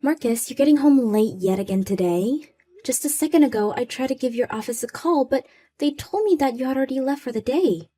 Marcus, you're getting home late yet again today. Just a second ago, I tried to give your office a call, but they told me that you had already left for the day.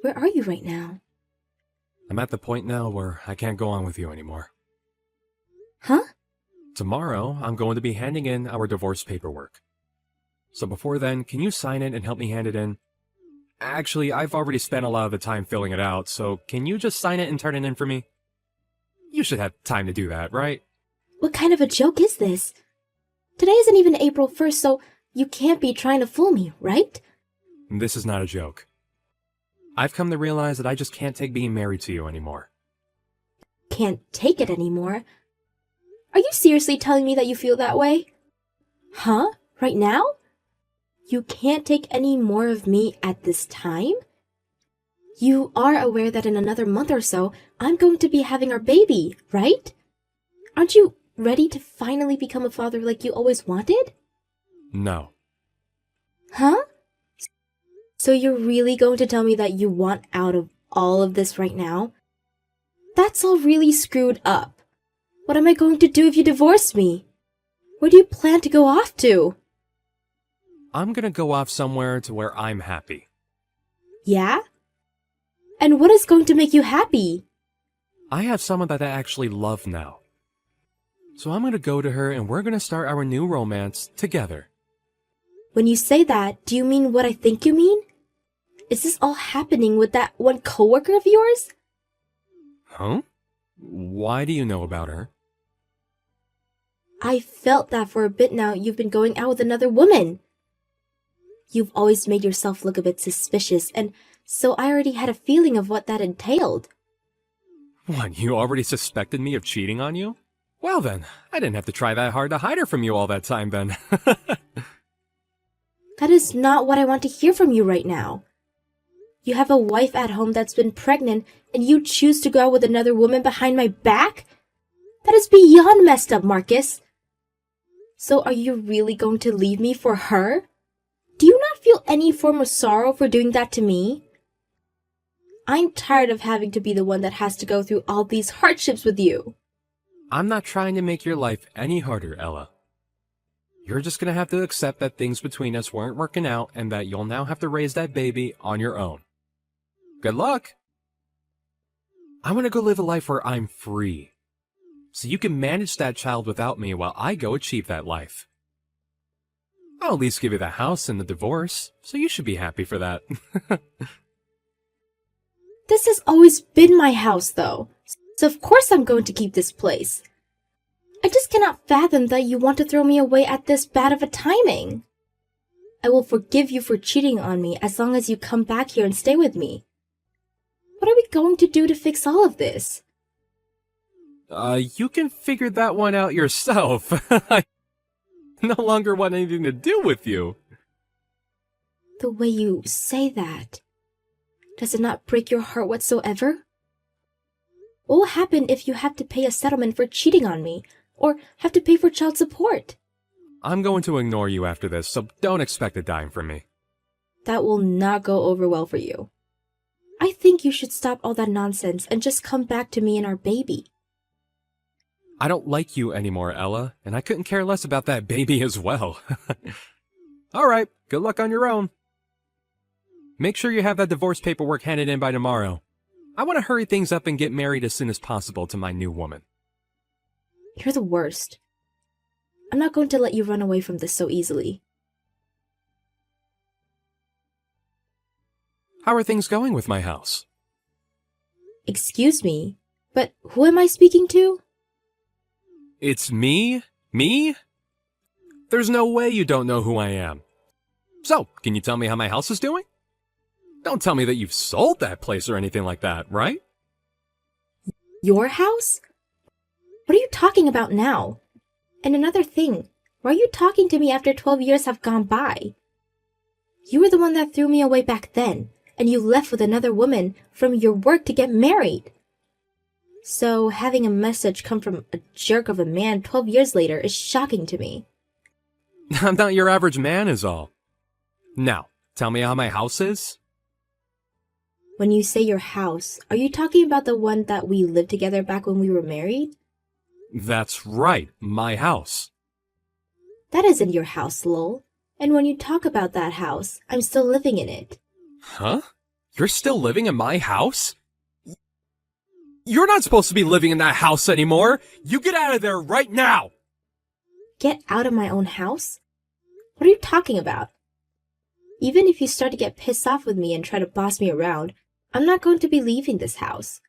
Where are you right now? I'm at the point now where I can't go on with you anymore. Huh? Tomorrow, I'm going to be handing in our divorce paperwork. So before then, can you sign it and help me hand it in? Actually, I've already spent a lot of the time filling it out, so can you just sign it and turn it in for me? You should have time to do that, right? What kind of a joke is this? Today isn't even April 1st, so you can't be trying to fool me, right? This is not a joke. I've come to realize that I just can't take being married to you anymore. Can't take it anymore? Are you seriously telling me that you feel that way? Huh? Right now? You can't take any more of me at this time? You are aware that in another month or so, I'm going to be having our baby, right? Aren't you ready to finally become a father like you always wanted? No. Huh? So you're really going to tell me that you want out of all of this right now? That's all really screwed up. What am I going to do if you divorce me? Where do you plan to go off to? I'm gonna go off somewhere to where I'm happy. Yeah? And what is going to make you happy? I have someone that I actually love now. So I'm gonna go to her and we're gonna start our new romance together. When you say that, do you mean what I think you mean? Is this all happening with that one coworker of yours? Huh? Why do you know about her? I felt that for a bit now you've been going out with another woman. You've always made yourself look a bit suspicious, and so I already had a feeling of what that entailed. What, you already suspected me of cheating on you? Well then, I didn't have to try that hard to hide her from you all that time then. That is not what I want to hear from you right now. You have a wife at home that's been pregnant, and you choose to go out with another woman behind my back? That is beyond messed up, Marcus. So are you really going to leave me for her? Do you not feel any form of sorrow for doing that to me? I'm tired of having to be the one that has to go through all these hardships with you. I'm not trying to make your life any harder, Ella. You're just gonna have to accept that things between us weren't working out and that you'll now have to raise that baby on your own. Good luck! I want to go live a life where I'm free. So you can manage that child without me while I go achieve that life. I'll at least give you the house and the divorce, so you should be happy for that. This has always been my house, though, so of course I'm going to keep this place. I just cannot fathom that you want to throw me away at this bad of a timing. I will forgive you for cheating on me as long as you come back here and stay with me. What are we going to do to fix all of this? You can figure that one out yourself. I no longer want anything to do with you. The way you say that, does it not break your heart whatsoever? What will happen if you have to pay a settlement for cheating on me, or have to pay for child support? I'm going to ignore you after this, so don't expect a dime from me. That will not go over well for you. I think you should stop all that nonsense and just come back to me and our baby. I don't like you anymore, Ella, and I couldn't care less about that baby as well. Alright, good luck on your own. Make sure you have that divorce paperwork handed in by tomorrow. I want to hurry things up and get married as soon as possible to my new woman. You're the worst. I'm not going to let you run away from this so easily. How are things going with my house? Excuse me, but who am I speaking to? It's me? Me? There's no way you don't know who I am. So, can you tell me how my house is doing? Don't tell me that you've sold that place or anything like that, right? Your house? What are you talking about now? And another thing, why are you talking to me after 12 years have gone by? You were the one that threw me away back then, and you left with another woman from your work to get married. So having a message come from a jerk of a man 12 years later is shocking to me. I'm not your average man is all. Now, tell me how my house is? When you say your house, are you talking about the one that we lived together back when we were married? That's right, my house. That isn't your house, lol. And when you talk about that house, I'm still living in it. Huh? You're still living in my house? You're not supposed to be living in that house anymore! You get out of there right now! Get out of my own house? What are you talking about? Even if you start to get pissed off with me and try to boss me around, I'm not going to be leaving this house.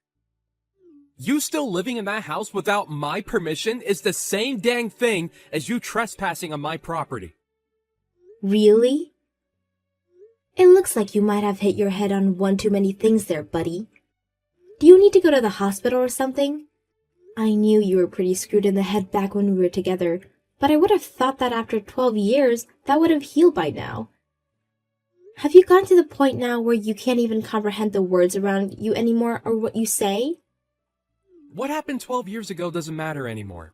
You still living in that house without my permission is the same dang thing as you trespassing on my property. Really? It looks like you might have hit your head on one too many things there, buddy. Do you need to go to the hospital or something? I knew you were pretty screwed in the head back when we were together, but I would have thought that after 12 years, that would have healed by now. Have you gotten to the point now where you can't even comprehend the words around you anymore or what you say? What happened 12 years ago doesn't matter anymore.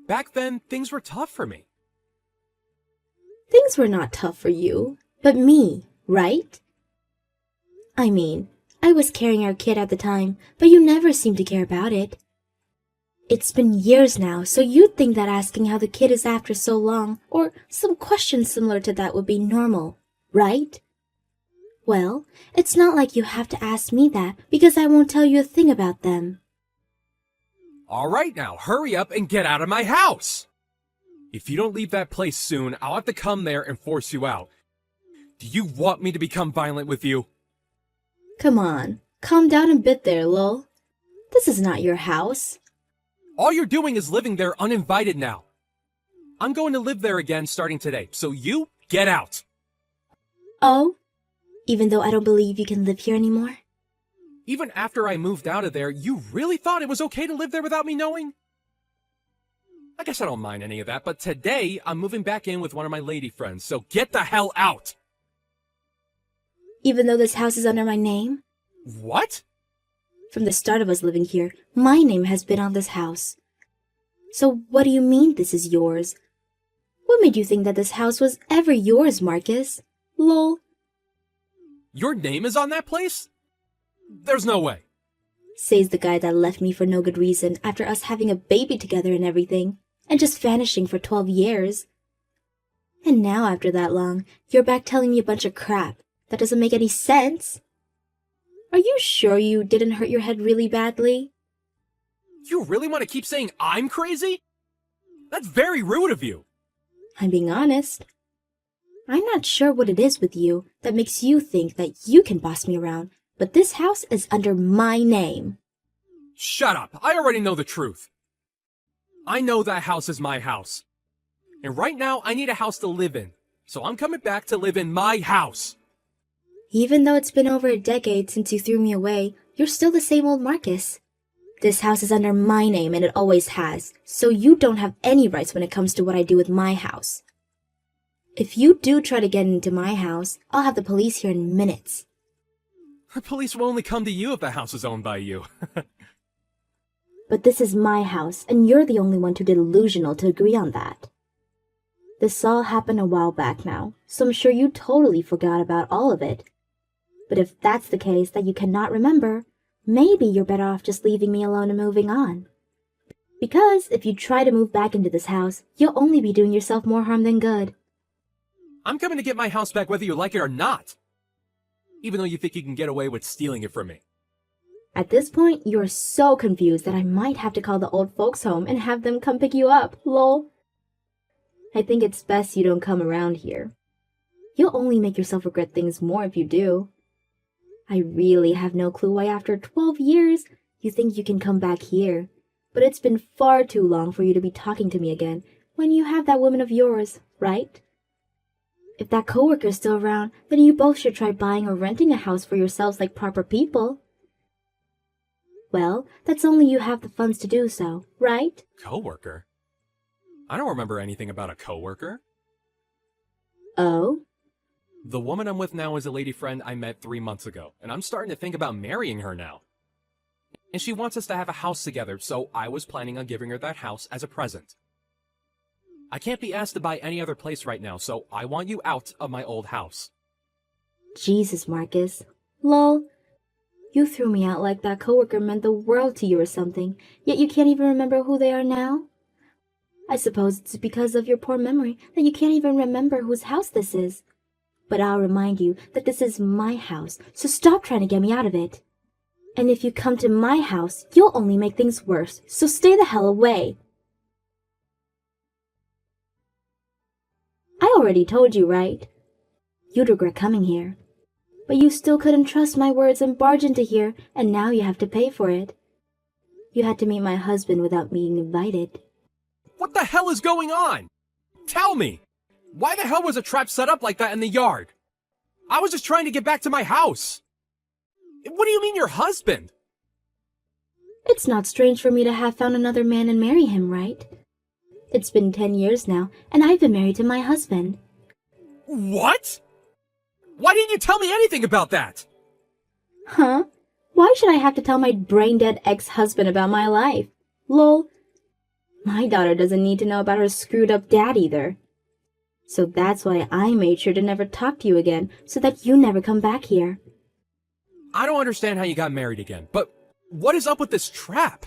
Back then, things were tough for me. Things were not tough for you, but me, right? I mean, I was carrying our kid at the time, but you never seemed to care about it. It's been years now, so you'd think that asking how the kid is after so long, or some question similar to that would be normal, right? Well, it's not like you have to ask me that, because I won't tell you a thing about them. All right now, hurry up and get out of my house! If you don't leave that place soon, I'll have to come there and force you out. Do you want me to become violent with you? Come on, calm down a bit there, lol. This is not your house. All you're doing is living there uninvited now. I'm going to live there again starting today, so you get out. Oh? Even though I don't believe you can live here anymore? Even after I moved out of there, you really thought it was okay to live there without me knowing? I guess I don't mind any of that, but today I'm moving back in with one of my lady friends, so get the hell out! Even though this house is under my name? What? From the start of us living here, my name has been on this house. So what do you mean this is yours? What made you think that this house was ever yours, Marcus? Lol. Your name is on that place? There's no way. Says the guy that left me for no good reason after us having a baby together and everything, and just vanishing for 12 years. And now after that long, you're back telling me a bunch of crap. That doesn't make any sense. Are you sure you didn't hurt your head really badly? You really want to keep saying I'm crazy? That's very rude of you. I'm being honest. I'm not sure what it is with you that makes you think that you can boss me around, but this house is under my name. Shut up. I already know the truth. I know that house is my house. And right now, I need a house to live in. So I'm coming back to live in my house. Even though it's been over a decade since you threw me away, you're still the same old Marcus. This house is under my name and it always has, so you don't have any rights when it comes to what I do with my house. If you do try to get into my house, I'll have the police here in minutes. The police will only come to you if the house is owned by you. But this is my house, and you're the only one too delusional to agree on that. This all happened a while back now, so I'm sure you totally forgot about all of it. But if that's the case that you cannot remember, maybe you're better off just leaving me alone and moving on. Because if you try to move back into this house, you'll only be doing yourself more harm than good. I'm coming to get my house back whether you like it or not. Even though you think you can get away with stealing it from me. At this point, you're so confused that I might have to call the old folks home and have them come pick you up, lol. I think it's best you don't come around here. You'll only make yourself regret things more if you do. I really have no clue why after 12 years you think you can come back here. But it's been far too long for you to be talking to me again when you have that woman of yours, right? If that coworker's still around, then you both should try buying or renting a house for yourselves like proper people. Well, that's only you have the funds to do so, right? Coworker? I don't remember anything about a coworker. Oh? The woman I'm with now is a lady friend I met 3 months ago, and I'm starting to think about marrying her now. And she wants us to have a house together, so I was planning on giving her that house as a present. I can't be asked to buy any other place right now, so I want you out of my old house. Jesus, Marcus. Lol. You threw me out like that coworker meant the world to you or something, yet you can't even remember who they are now? I suppose it's because of your poor memory that you can't even remember whose house this is. But I'll remind you that this is my house, so stop trying to get me out of it. And if you come to my house, you'll only make things worse, so stay the hell away. I already told you, right? You'd regret coming here. But you still couldn't trust my words and barge into here, and now you have to pay for it. You had to meet my husband without being invited. What the hell is going on? Tell me! Why the hell was a trap set up like that in the yard? I was just trying to get back to my house. What do you mean your husband? It's not strange for me to have found another man and marry him, right? It's been 10 years now, and I've been married to my husband. What? Why didn't you tell me anything about that? Huh? Why should I have to tell my brain-dead ex-husband about my life? Lol. My daughter doesn't need to know about her screwed-up dad either. So that's why I made sure to never talk to you again, so that you never come back here. I don't understand how you got married again, but what is up with this trap?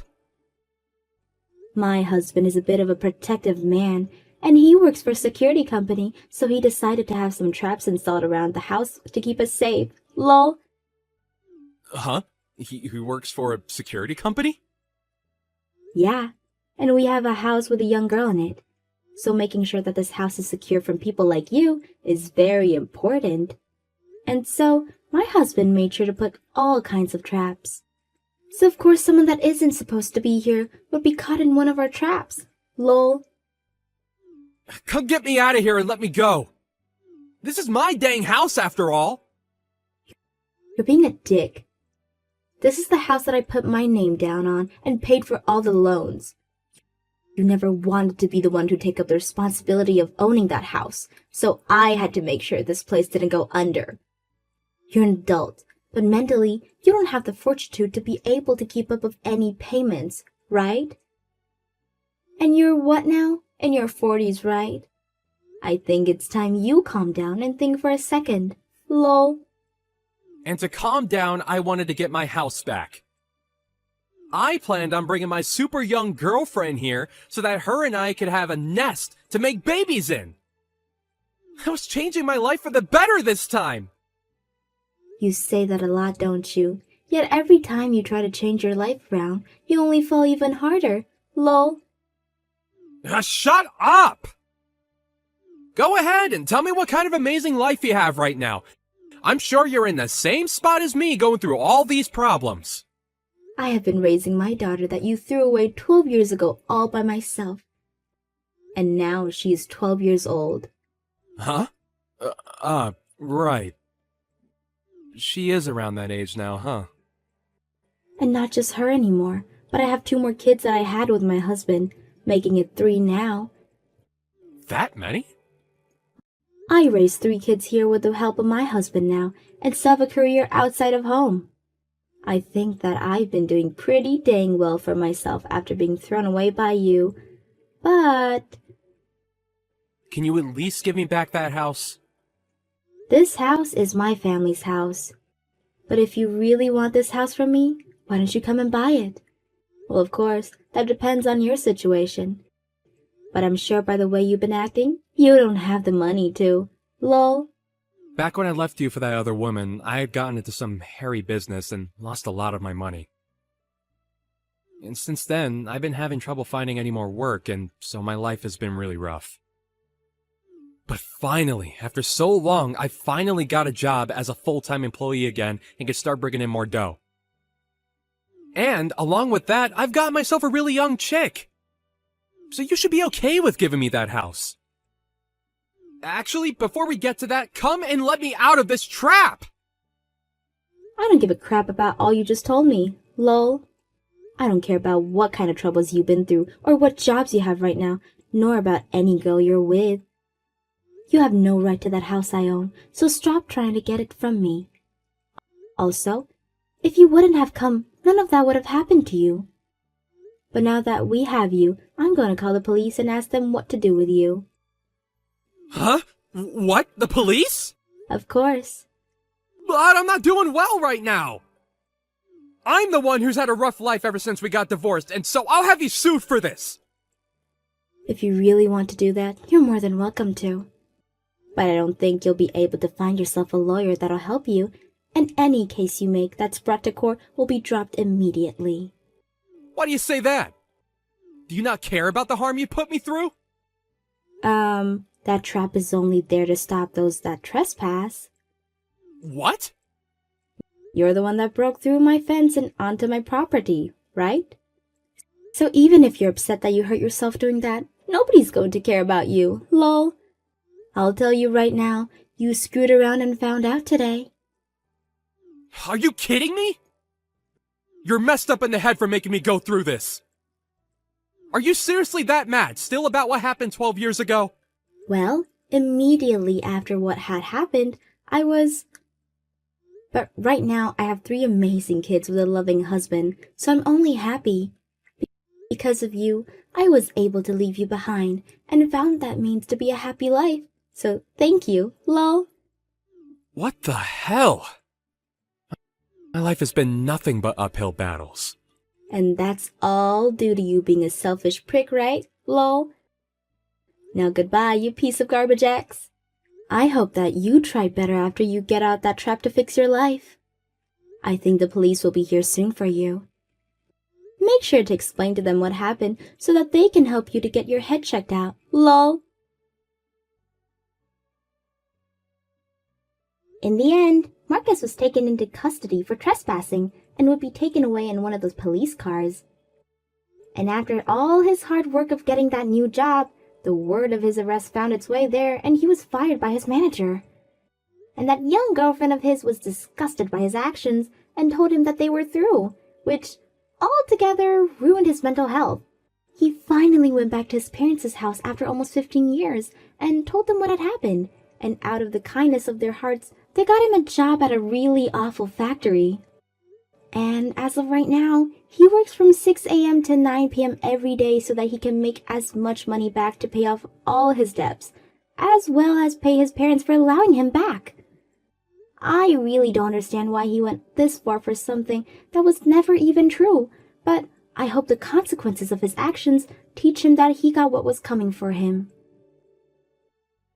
My husband is a bit of a protective man, and he works for a security company, so he decided to have some traps installed around the house to keep us safe. Lol. Huh? He works for a security company? Yeah, and we have a house with a young girl in it. So making sure that this house is secure from people like you is very important. And so, my husband made sure to put all kinds of traps. So of course someone that isn't supposed to be here would be caught in one of our traps. Lol. Come get me out of here and let me go. This is my dang house after all. You're being a dick. This is the house that I put my name down on and paid for all the loans. You never wanted to be the one to take up the responsibility of owning that house, so I had to make sure this place didn't go under. You're an adult, but mentally, you don't have the fortitude to be able to keep up with any payments, right? And you're what now? In your 40s, right? I think it's time you calm down and think for a second. Lol. And to calm down, I wanted to get my house back. I planned on bringing my super young girlfriend here so that her and I could have a nest to make babies in. I was changing my life for the better this time. You say that a lot, don't you? Yet every time you try to change your life around, you only fall even harder. Lol. Shut up! Go ahead and tell me what kind of amazing life you have right now. I'm sure you're in the same spot as me going through all these problems. I have been raising my daughter that you threw away 12 years ago all by myself. And now she is 12 years old. Huh? Right. She is around that age now, huh? And not just her anymore, but I have 2 more kids that I had with my husband, making it 3 now. That many? I raised 3 kids here with the help of my husband now, and still have a career outside of home. I think that I've been doing pretty dang well for myself after being thrown away by you, but... Can you at least give me back that house? This house is my family's house. But if you really want this house from me, why don't you come and buy it? Well, of course, that depends on your situation. But I'm sure by the way you've been acting, you don't have the money to. Lol. Back when I left you for that other woman, I had gotten into some hairy business and lost a lot of my money. And since then, I've been having trouble finding any more work, and so my life has been really rough. But finally, after so long, I finally got a job as a full-time employee again and could start bringing in more dough. And, along with that, I've got myself a really young chick. So you should be okay with giving me that house. Actually, before we get to that, come and let me out of this trap! I don't give a crap about all you just told me. Lol. I don't care about what kind of troubles you've been through or what jobs you have right now, nor about any girl you're with. You have no right to that house I own, so stop trying to get it from me. Also, if you wouldn't have come, none of that would have happened to you. But now that we have you, I'm going to call the police and ask them what to do with you. Huh? What? The police? Of course. But I'm not doing well right now. I'm the one who's had a rough life ever since we got divorced, and so I'll have you sued for this! If you really want to do that, you're more than welcome to. But I don't think you'll be able to find yourself a lawyer that'll help you, and any case you make that's brought to court will be dropped immediately. Why do you say that? Do you not care about the harm you put me through? That trap is only there to stop those that trespass. What? You're the one that broke through my fence and onto my property, right? So even if you're upset that you hurt yourself doing that, nobody's going to care about you, lol. I'll tell you right now, you screwed around and found out today. Are you kidding me? You're messed up in the head for making me go through this. Are you seriously that mad still about what happened 12 years ago? Well, immediately after what had happened, I was... But right now, I have 3 amazing kids with a loving husband, so I'm only happy. Because of you, I was able to leave you behind, and found that means to be a happy life. So thank you, lol. What the hell? My life has been nothing but uphill battles. And that's all due to you being a selfish prick, right, lol? Now goodbye, you piece of garbage X. I hope that you try better after you get out that trap to fix your life. I think the police will be here soon for you. Make sure to explain to them what happened so that they can help you to get your head checked out, lol. In the end, Marcus was taken into custody for trespassing and would be taken away in one of those police cars. And after all his hard work of getting that new job, the word of his arrest found its way there and he was fired by his manager. And that young girlfriend of his was disgusted by his actions and told him that they were through, which altogether ruined his mental health. He finally went back to his parents' house after almost 15 years and told them what had happened, and out of the kindness of their hearts, they got him a job at a really awful factory. And as of right now, he works from 6 a.m. to 9 p.m. every day so that he can make as much money back to pay off all his debts, as well as pay his parents for allowing him back. I really don't understand why he went this far for something that was never even true, but I hope the consequences of his actions teach him that he got what was coming for him.